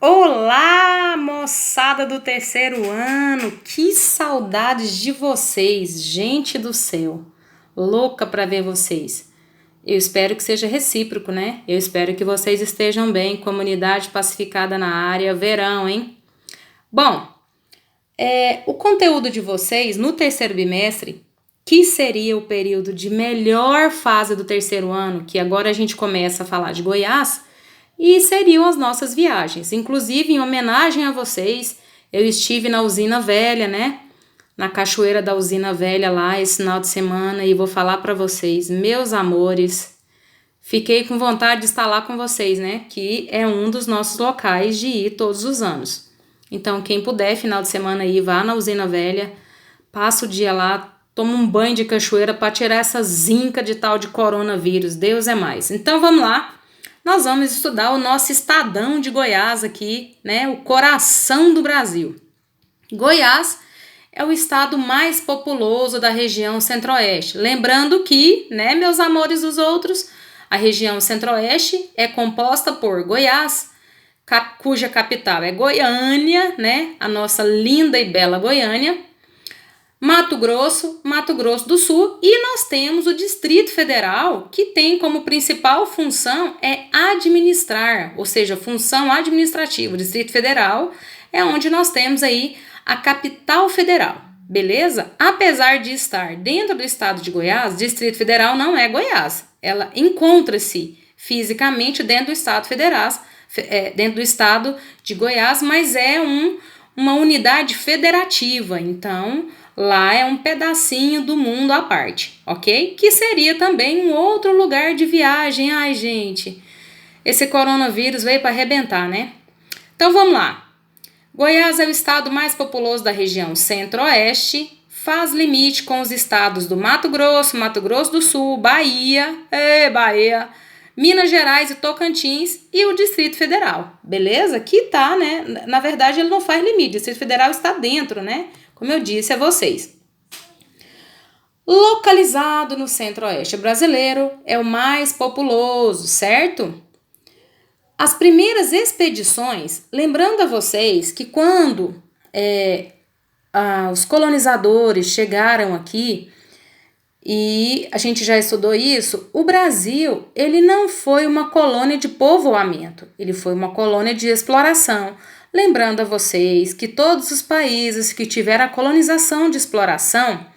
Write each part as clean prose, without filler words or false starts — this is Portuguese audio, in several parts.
Olá, moçada do terceiro ano! Que saudades de vocês, gente do céu! Louca para ver vocês. Eu espero que seja recíproco, né? Eu espero que vocês estejam bem, comunidade pacificada na área, verão, hein? Bom, o conteúdo de vocês no terceiro bimestre, que seria o período de melhor fase do terceiro ano, que agora a gente começa a falar de Goiás, e seriam as nossas viagens. Inclusive, em homenagem a vocês, eu estive na Usina Velha, né? Na cachoeira da Usina Velha lá esse final de semana e vou falar para vocês, meus amores, fiquei com vontade de estar lá com vocês, né? Que é um dos nossos locais de ir todos os anos. Então, quem puder, final de semana aí, vá na Usina Velha, passa o dia lá, toma um banho de cachoeira para tirar essa zinca de tal de coronavírus. Deus é mais. Então, vamos lá. Nós vamos estudar o nosso estadão de Goiás aqui, né? O coração do Brasil. Goiás é o estado mais populoso da região centro-oeste. Lembrando que, né, meus amores dos outros, a região centro-oeste é composta por Goiás, cuja capital é Goiânia, né? A nossa linda e bela Goiânia. Mato Grosso do Sul, e nós temos o Distrito Federal, que tem como principal função administrar, ou seja, função administrativa. O Distrito Federal é onde nós temos aí a capital federal, beleza? Apesar de estar dentro do estado de Goiás, Distrito Federal não é Goiás, ela encontra-se fisicamente dentro do estado federal, dentro do estado de Goiás, mas é uma unidade federativa, então lá é um pedacinho do mundo à parte, ok? Que seria também um outro lugar de viagem. Ai, gente, esse coronavírus veio para arrebentar, né? Então vamos lá. Goiás é o estado mais populoso da região centro-oeste, faz limite com os estados do Mato Grosso do Sul, Bahia, Minas Gerais e Tocantins e o Distrito Federal, beleza? Que tá, né? Na verdade, ele não faz limite, o Distrito Federal está dentro, né? Como eu disse a vocês. Localizado no centro-oeste brasileiro, é o mais populoso, certo? As primeiras expedições, lembrando a vocês que quando os colonizadores chegaram aqui, e a gente já estudou isso, o Brasil, ele não foi uma colônia de povoamento, ele foi uma colônia de exploração. Lembrando a vocês que todos os países que tiveram a colonização de exploração,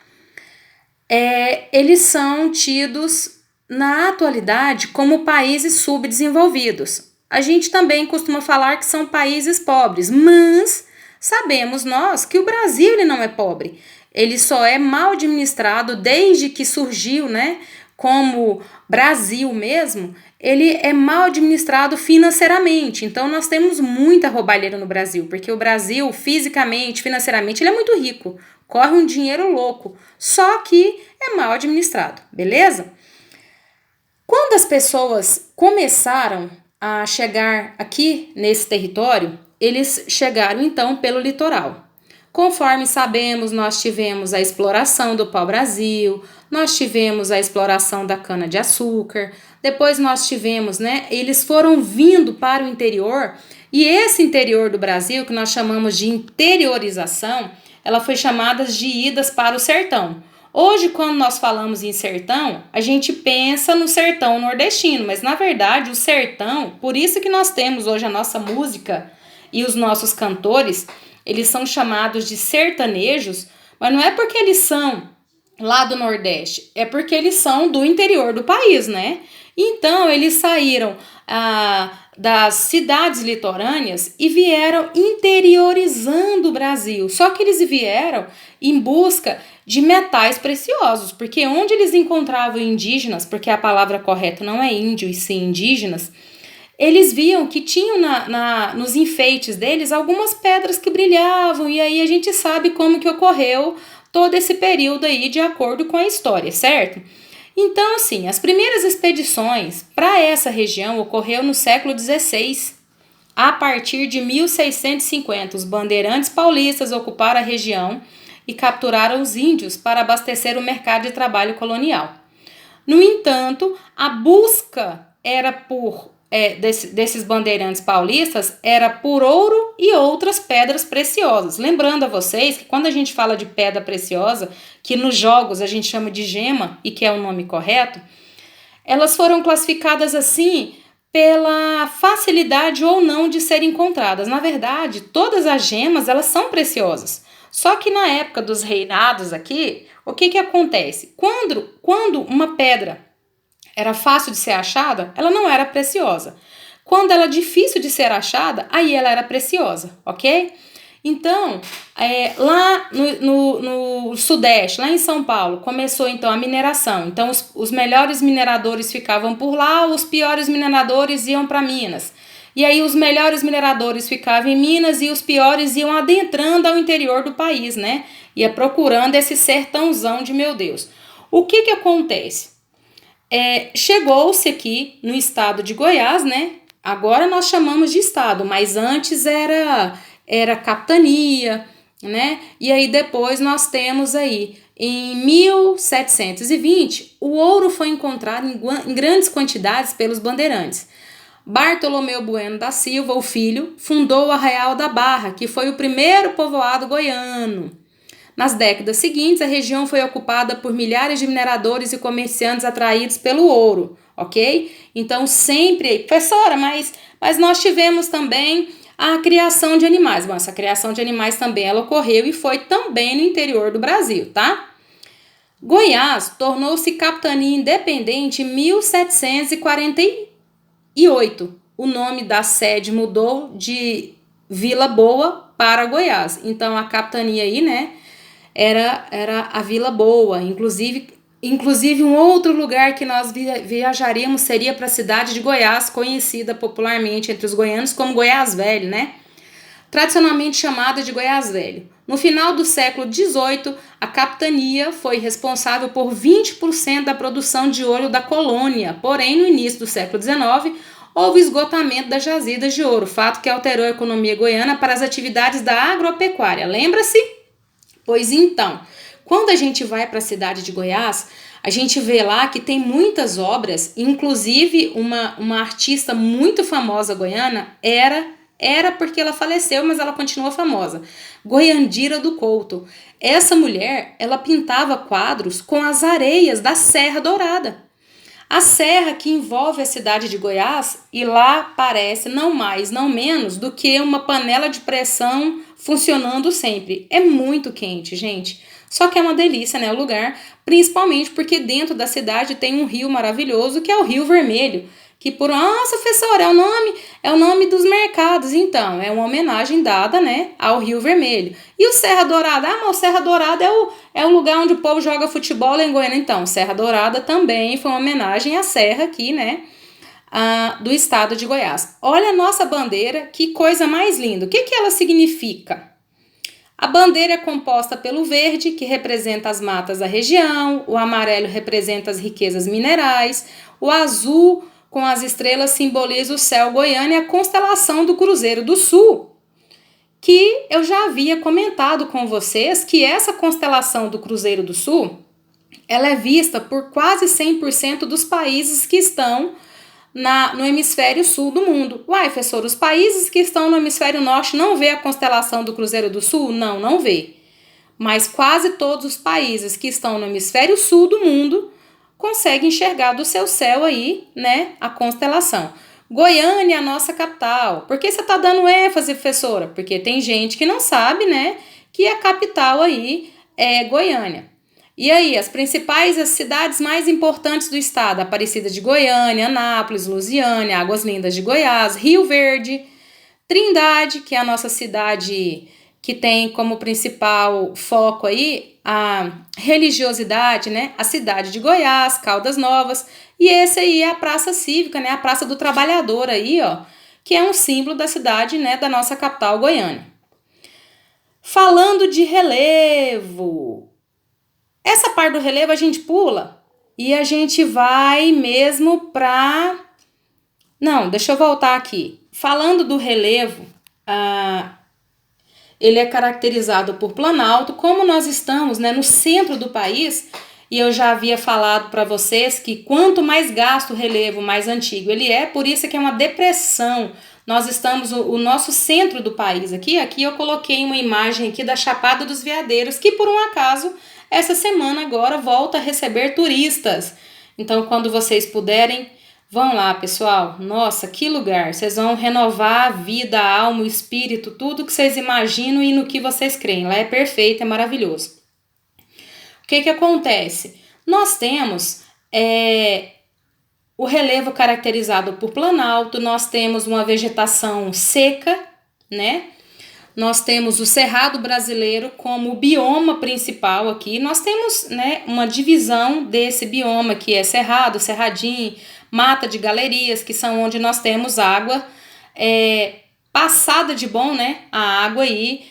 eles são tidos na atualidade como países subdesenvolvidos. A gente também costuma falar que são países pobres, mas sabemos nós que o Brasil ele não é pobre. Ele só é mal administrado desde que surgiu, né, como Brasil mesmo, ele é mal administrado financeiramente. Então, nós temos muita roubalheira no Brasil, porque o Brasil, fisicamente, financeiramente, ele é muito rico, corre um dinheiro louco, só que é mal administrado, beleza? Quando as pessoas começaram a chegar aqui nesse território, eles chegaram, então, pelo litoral. Conforme sabemos, nós tivemos a exploração do pau-brasil, nós tivemos a exploração da cana-de-açúcar, depois nós tivemos, né, eles foram vindo para o interior, e esse interior do Brasil, que nós chamamos de interiorização, ela foi chamada de idas para o sertão. Hoje, quando nós falamos em sertão, a gente pensa no sertão nordestino, mas na verdade o sertão, por isso que nós temos hoje a nossa música e os nossos cantores, eles são chamados de sertanejos, mas não é porque eles são lá do Nordeste, é porque eles são do interior do país, né? Então, eles saíram das cidades litorâneas e vieram interiorizando o Brasil. Só que eles vieram em busca de metais preciosos, porque onde eles encontravam indígenas, porque a palavra correta não é índio e sim indígenas, eles viam que tinham nos enfeites deles algumas pedras que brilhavam, e aí a gente sabe como que ocorreu todo esse período aí de acordo com a história, certo? Então, assim, as primeiras expedições para essa região ocorreu no século XVI. A partir de 1650, os bandeirantes paulistas ocuparam a região e capturaram os índios para abastecer o mercado de trabalho colonial. No entanto, a busca era por desses bandeirantes paulistas era por ouro e outras pedras preciosas. Lembrando a vocês que quando a gente fala de pedra preciosa, que nos jogos a gente chama de gema e que é o nome correto, elas foram classificadas assim pela facilidade ou não de serem encontradas. Na verdade, todas as gemas elas são preciosas. Só que na época dos reinados aqui, o que acontece? Quando uma pedra era fácil de ser achada, ela não era preciosa. Quando ela é difícil de ser achada, aí ela era preciosa, ok? Então, lá no Sudeste, lá em São Paulo, começou então a mineração. Então, os melhores mineradores ficavam por lá, os piores mineradores iam para Minas. E aí os melhores mineradores ficavam em Minas e os piores iam adentrando ao interior do país, né? Ia procurando esse sertãozão de meu Deus. O que acontece? Chegou-se aqui no estado de Goiás, né? Agora nós chamamos de estado, mas antes era capitania, né? E aí depois nós temos aí, em 1720, o ouro foi encontrado em grandes quantidades pelos bandeirantes. Bartolomeu Bueno da Silva, o filho, fundou o Arraial da Barra, que foi o primeiro povoado goiano. Nas décadas seguintes, a região foi ocupada por milhares de mineradores e comerciantes atraídos pelo ouro, ok? Então sempre, professora, mas nós tivemos também a criação de animais. Bom, essa criação de animais também ela ocorreu e foi também no interior do Brasil, tá? Goiás tornou-se capitania independente em 1748. O nome da sede mudou de Vila Boa para Goiás. Então a capitania aí, né, era a Vila Boa. Inclusive um outro lugar que nós viajaríamos seria para a cidade de Goiás, conhecida popularmente entre os goianos como Goiás Velho, né? Tradicionalmente chamada de Goiás Velho. No final do século XVIII, a capitania foi responsável por 20% da produção de ouro da colônia. Porém, no início do século XIX, houve esgotamento das jazidas de ouro, fato que alterou a economia goiana para as atividades da agropecuária. Lembra-se? Pois então, quando a gente vai para a cidade de Goiás, a gente vê lá que tem muitas obras, inclusive uma artista muito famosa goiana, era porque ela faleceu, mas ela continua famosa, Goiandira do Couto. Essa mulher, ela pintava quadros com as areias da Serra Dourada. A serra que envolve a cidade de Goiás, e lá parece não mais, não menos do que uma panela de pressão funcionando sempre. É muito quente, gente. Só que é uma delícia, né, o lugar, principalmente porque dentro da cidade tem um rio maravilhoso que é o Rio Vermelho, que nossa, professora, é o nome dos mercados. Então, é uma homenagem dada, né, ao Rio Vermelho. E o Serra Dourada? Mas o Serra Dourada é o lugar onde o povo joga futebol em Goiânia. Então, Serra Dourada também foi uma homenagem à serra aqui, né, do estado de Goiás. Olha a nossa bandeira, que coisa mais linda. O que ela significa? A bandeira é composta pelo verde, que representa as matas da região, o amarelo representa as riquezas minerais, o azul com as estrelas simboliza o céu goiano e a constelação do Cruzeiro do Sul, que eu já havia comentado com vocês que essa constelação do Cruzeiro do Sul, ela é vista por quase 100% dos países que estão no hemisfério sul do mundo. Uai, professor, os países que estão no hemisfério norte não vê a constelação do Cruzeiro do Sul? Não vê. Mas quase todos os países que estão no hemisfério sul do mundo conseguem enxergar do seu céu aí, né, a constelação. Goiânia é a nossa capital. Por que você está dando ênfase, professora? Porque tem gente que não sabe, né, que a capital aí é Goiânia. E aí, as cidades mais importantes do estado, Aparecida de Goiânia, Anápolis, Lusiânia, Águas Lindas de Goiás, Rio Verde, Trindade, que é a nossa cidade que tem como principal foco aí a religiosidade, né? A cidade de Goiás, Caldas Novas, e esse aí é a Praça Cívica, né? A Praça do Trabalhador aí, ó, que é um símbolo da cidade, né? Da nossa capital, Goiânia. Falando de relevo, essa parte do relevo a gente pula e a gente vai mesmo para... Não, deixa eu voltar aqui. Falando do relevo, ele é caracterizado por planalto. Como nós estamos, né, no centro do país, e eu já havia falado para vocês que quanto mais gasto o relevo, mais antigo ele é, por isso que é uma depressão. Nós estamos, o nosso centro do país aqui eu coloquei uma imagem aqui da Chapada dos Veadeiros, que por um acaso, essa semana agora volta a receber turistas. Então, quando vocês puderem, vão lá, pessoal. Nossa, que lugar! Vocês vão renovar a vida, a alma, o espírito, tudo que vocês imaginam e no que vocês creem. Lá é perfeito, é maravilhoso. O que acontece? Nós temos o relevo caracterizado por planalto, nós temos uma vegetação seca, né? Nós temos o Cerrado brasileiro como bioma principal aqui. Nós temos, né, uma divisão desse bioma que é Cerrado, Cerradinho, Mata de Galerias, que são onde nós temos água passada de bom, né? A água aí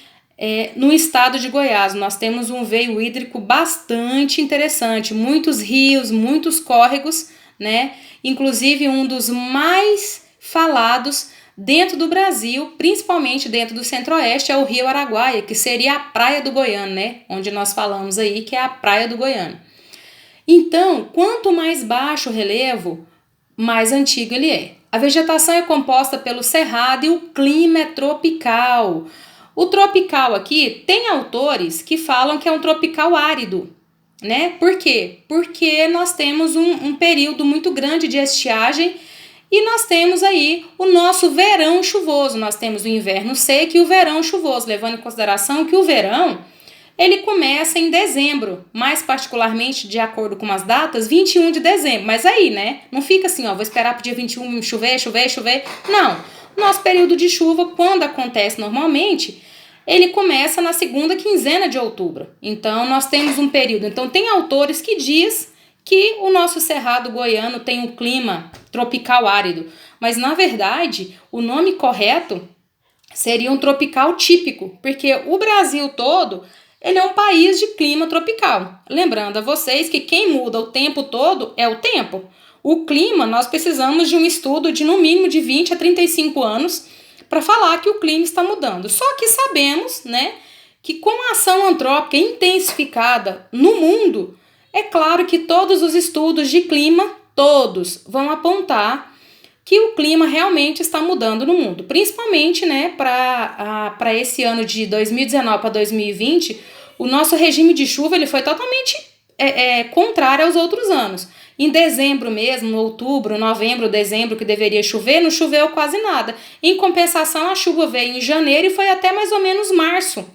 no estado de Goiás. Nós temos um veio hídrico bastante interessante, muitos rios, muitos córregos, né? Inclusive um dos mais falados dentro do Brasil, principalmente dentro do Centro-Oeste, é o Rio Araguaia, que seria a Praia do Goiano, né? Onde nós falamos aí que é a Praia do Goiano. Então, quanto mais baixo o relevo, mais antigo ele é. A vegetação é composta pelo cerrado e o clima é tropical. O tropical aqui tem autores que falam que é um tropical árido, né? Por quê? Porque nós temos um período muito grande de estiagem e nós temos aí o nosso verão chuvoso. Nós temos o inverno seco e o verão chuvoso, levando em consideração que o verão ele começa em dezembro, mais particularmente, de acordo com as datas, 21 de dezembro. Mas aí, né, não fica assim, ó, vou esperar pro dia 21 chover. Não, nosso período de chuva, quando acontece normalmente, ele começa na segunda quinzena de outubro. Então, nós temos um período. Então, tem autores que diz que o nosso Cerrado goiano tem um clima tropical árido. Mas, na verdade, o nome correto seria um tropical típico, porque o Brasil todo ele é um país de clima tropical. Lembrando a vocês que quem muda o tempo todo é o tempo. O clima, nós precisamos de um estudo de no mínimo de 20 a 35 anos para falar que o clima está mudando. Só que sabemos, né, que com a ação antrópica intensificada no mundo, é claro que todos os estudos de clima, todos, vão apontar que o clima realmente está mudando no mundo. Principalmente, né, para esse ano de 2019 para 2020, o nosso regime de chuva ele foi totalmente contrário aos outros anos. Em dezembro mesmo, outubro, novembro, dezembro, que deveria chover, não choveu quase nada. Em compensação, a chuva veio em janeiro e foi até mais ou menos março,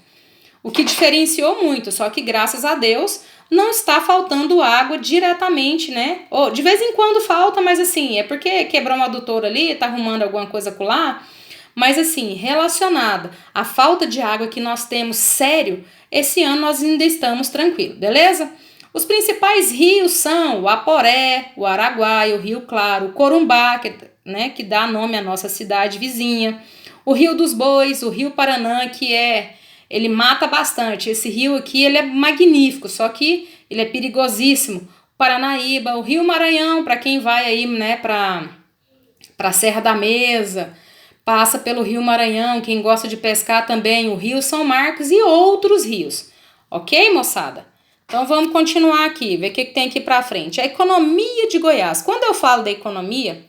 o que diferenciou muito. Só que, graças a Deus, não está faltando água diretamente, né? Ou, de vez em quando falta, mas assim, é porque quebrou um adutor ali, tá arrumando alguma coisa com lá. Mas assim, relacionada à falta de água que nós temos sério, esse ano nós ainda estamos tranquilos, beleza? Os principais rios são o Aporé, o Araguaia, o Rio Claro, o Corumbá, que dá nome à nossa cidade vizinha, o Rio dos Bois, o Rio Paranã, ele mata bastante. Esse rio aqui ele é magnífico, só que ele é perigosíssimo. O Paranaíba, o Rio Maranhão, para quem vai aí, né, para a Serra da Mesa, passa pelo Rio Maranhão, quem gosta de pescar também, o Rio São Marcos e outros rios. Ok, moçada? Então vamos continuar aqui, ver o que tem aqui para frente. A economia de Goiás. Quando eu falo da economia,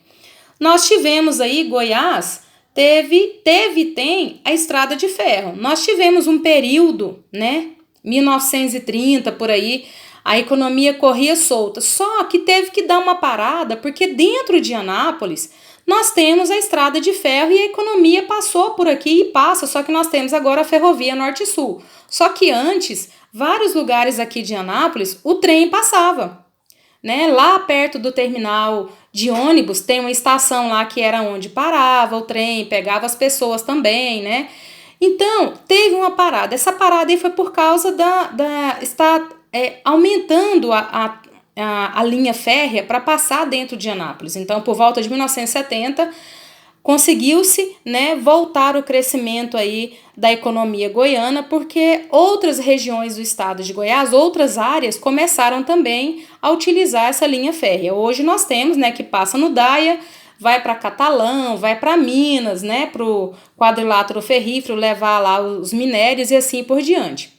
nós tivemos aí, Goiás tem a estrada de ferro. Nós tivemos um período, né, 1930 por aí, a economia corria solta. Só que teve que dar uma parada, porque dentro de Anápolis nós temos a estrada de ferro e a economia passou por aqui e passa, só que nós temos agora a ferrovia Norte-Sul. Só que antes, vários lugares aqui de Anápolis, o trem passava, né? Lá perto do terminal de ônibus tem uma estação lá que era onde parava o trem, pegava as pessoas também, né? Então, teve uma parada. Essa parada aí foi por causa está aumentando a linha férrea para passar dentro de Anápolis. Então, por volta de 1970, conseguiu-se, né, voltar o crescimento aí da economia goiana, porque outras regiões do estado de Goiás, outras áreas, começaram também a utilizar essa linha férrea. Hoje nós temos, né, que passa no Daia, vai para Catalão, vai para Minas, né, para o quadrilátero ferrífero levar lá os minérios e assim por diante.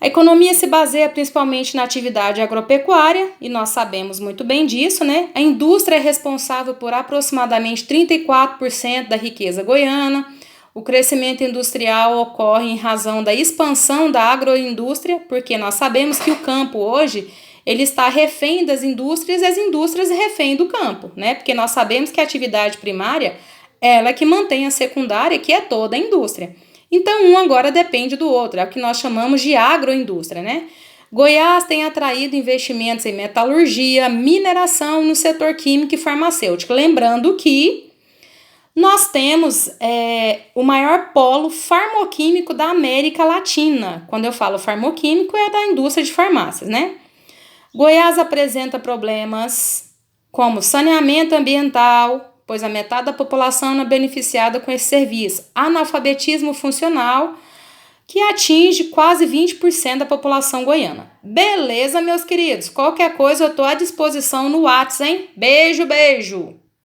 A economia se baseia principalmente na atividade agropecuária, e nós sabemos muito bem disso, né? A indústria é responsável por aproximadamente 34% da riqueza goiana. O crescimento industrial ocorre em razão da expansão da agroindústria, porque nós sabemos que o campo hoje ele está refém das indústrias e as indústrias refém do campo, né? Porque nós sabemos que a atividade primária ela é que mantém a secundária, que é toda a indústria. Então, um agora depende do outro, é o que nós chamamos de agroindústria, né? Goiás tem atraído investimentos em metalurgia, mineração no setor químico e farmacêutico. Lembrando que nós temos o maior polo farmoquímico da América Latina. Quando eu falo farmoquímico, é da indústria de farmácias, né? Goiás apresenta problemas como saneamento ambiental, pois a metade da população não é beneficiada com esse serviço. Analfabetismo funcional, que atinge quase 20% da população goiana. Beleza, meus queridos? Qualquer coisa eu estou à disposição no WhatsApp, hein? Beijo, beijo!